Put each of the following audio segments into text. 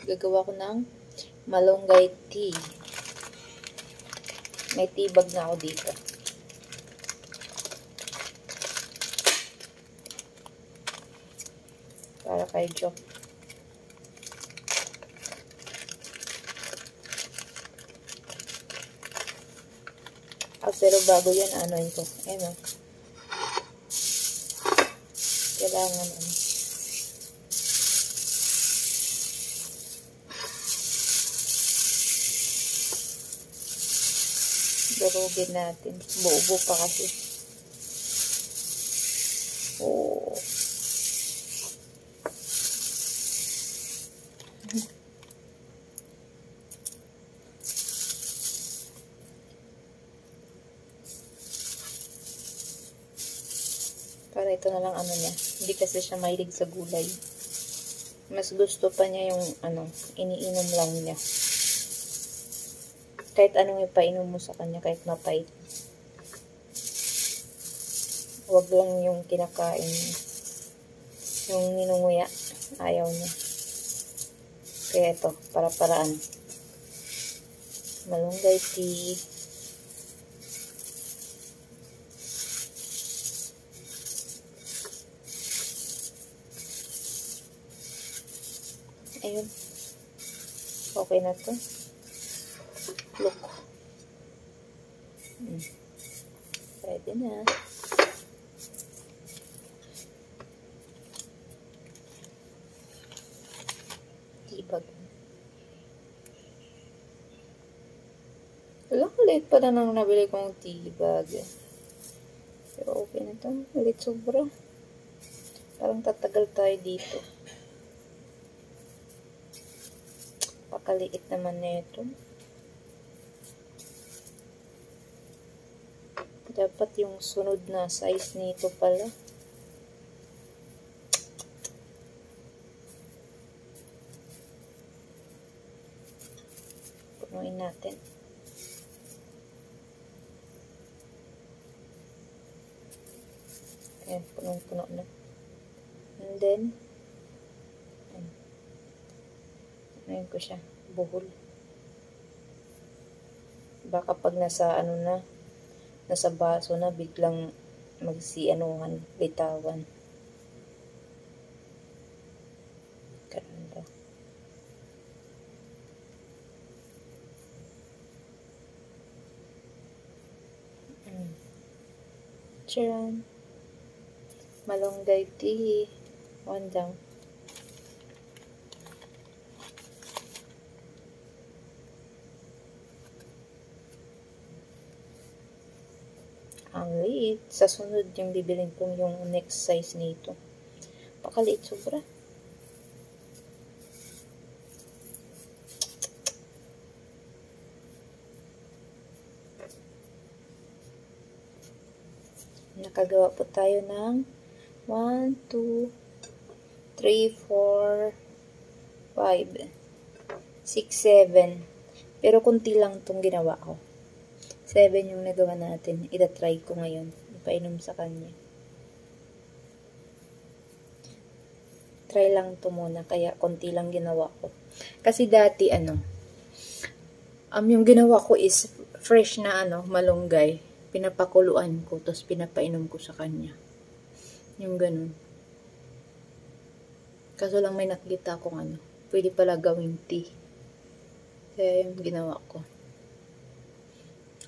Gagawa ko ng malunggay tea. May tea bag na ako dito. Para kay Joe. Pero bago yan, anoin ko. Ayan o. Kailangan ano. Durugin natin. Buo-buo pa kasi. Oh. Para ito na lang ano niya. Hindi kasi siya mahilig sa gulay. Mas gusto pa niya yung ano, iniinom lang niya. Kahit anong ipainom mo sa kanya, kahit mapait. Huwag lang yung kinakain. Yung ninunguya. Ayaw niya. Kaya ito, para-paraan. Malunggay tea. Ayun. Okay na to. Look. Pwede na. Tibag. Wala, kulit pa na nang nabili kong tibag. Pero okay na to. Ulit sobra. Parang tatagal tayo dito. Pakaliit naman na ito. Dapat yung sunod na size nito pala. Punuin natin. Ayan, punong-puno na. And then, ayan ko siya. Buhol. Baka pag nasa ano na, nasa baso na, biglang magsianuhan, bitawan. Ganda. Charan. Malunggay tea. One down. Ang liit. Sa sunod yung bibilin kong yung next size nito. Pakaliit sobra. Nakagawa po tayo ng 1, 2, 3, 4, 5, 6, 7. Pero kunti lang itong ginawa ko. 7 yung nagawa natin. Ida-try ko ngayon. Ipainom sa kanya. Try lang ito muna. Kaya konti lang ginawa ko. Kasi dati yung ginawa ko is fresh na malunggay. Pinapakuluan ko. Tapos pinapainom ko sa kanya. Yung ganun. Kaso lang may nakita akong pwede pala gawing tea. Kaya yung ginawa ko.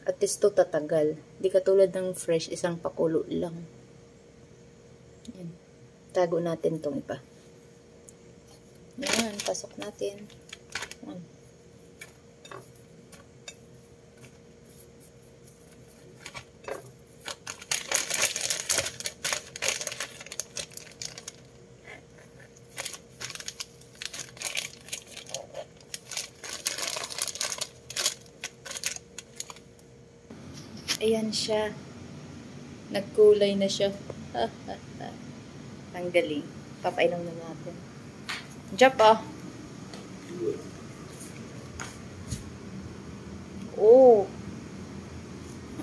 At least to tatagal. Di katulad ng fresh, isang pakulo lang. Yan. Tago natin tong iba. Yan, pasok natin. Yan. Ayan siya. Nagkulay na siya. Ang galing. Papainom na natin. Jump Oh.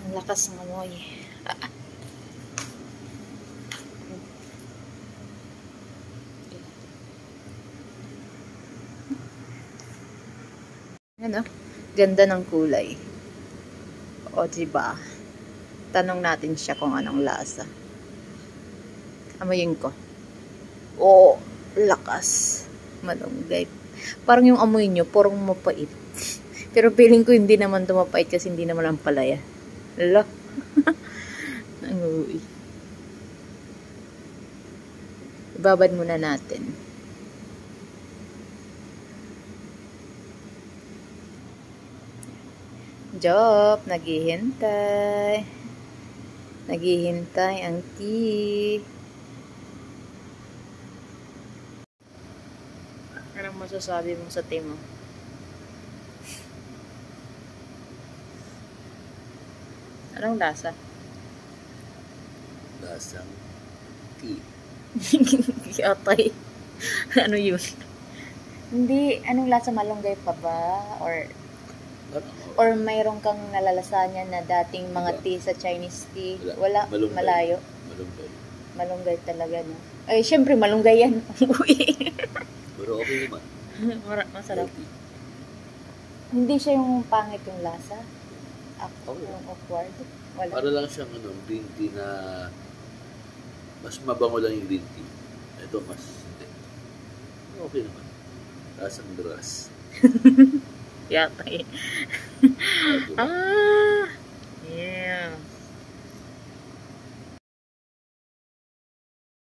Ang lakas ng amoy. Ano? Ganda ng kulay. O, diba? Tanong natin siya kung anong lasa. Amoyin ko. O, lakas. Malunggay. Parang yung amoy nyo, purong mapait. Pero feeling ko hindi naman tumapait kasi hindi naman ang palaya. Lala. Ang uwi. Ibabad muna natin. Job, naghihintay. Naghihintay ang tea. Anong masasabi mo sa tea mo? Anong lasa? Lasang tea. Atay. Ano yun? Hindi, anong lasa, malunggay pa ba? Or mayroon kang nalalasahan niya na dating mga tea sa Chinese tea? Wala, Malunggay. malayo. Malunggay. Malunggay talaga, no? Ay, syempre, malunggay yan. Pero okay naman. Masarap. Healthy. Hindi siya yung pangit yung lasa? Okay. Yung awkward? Wala. Para lang siyang green tea na mas mabango lang yung green tea. Ito mas hindi. Okay naman. Lasang grass. Yata eh. Diba? Yeah.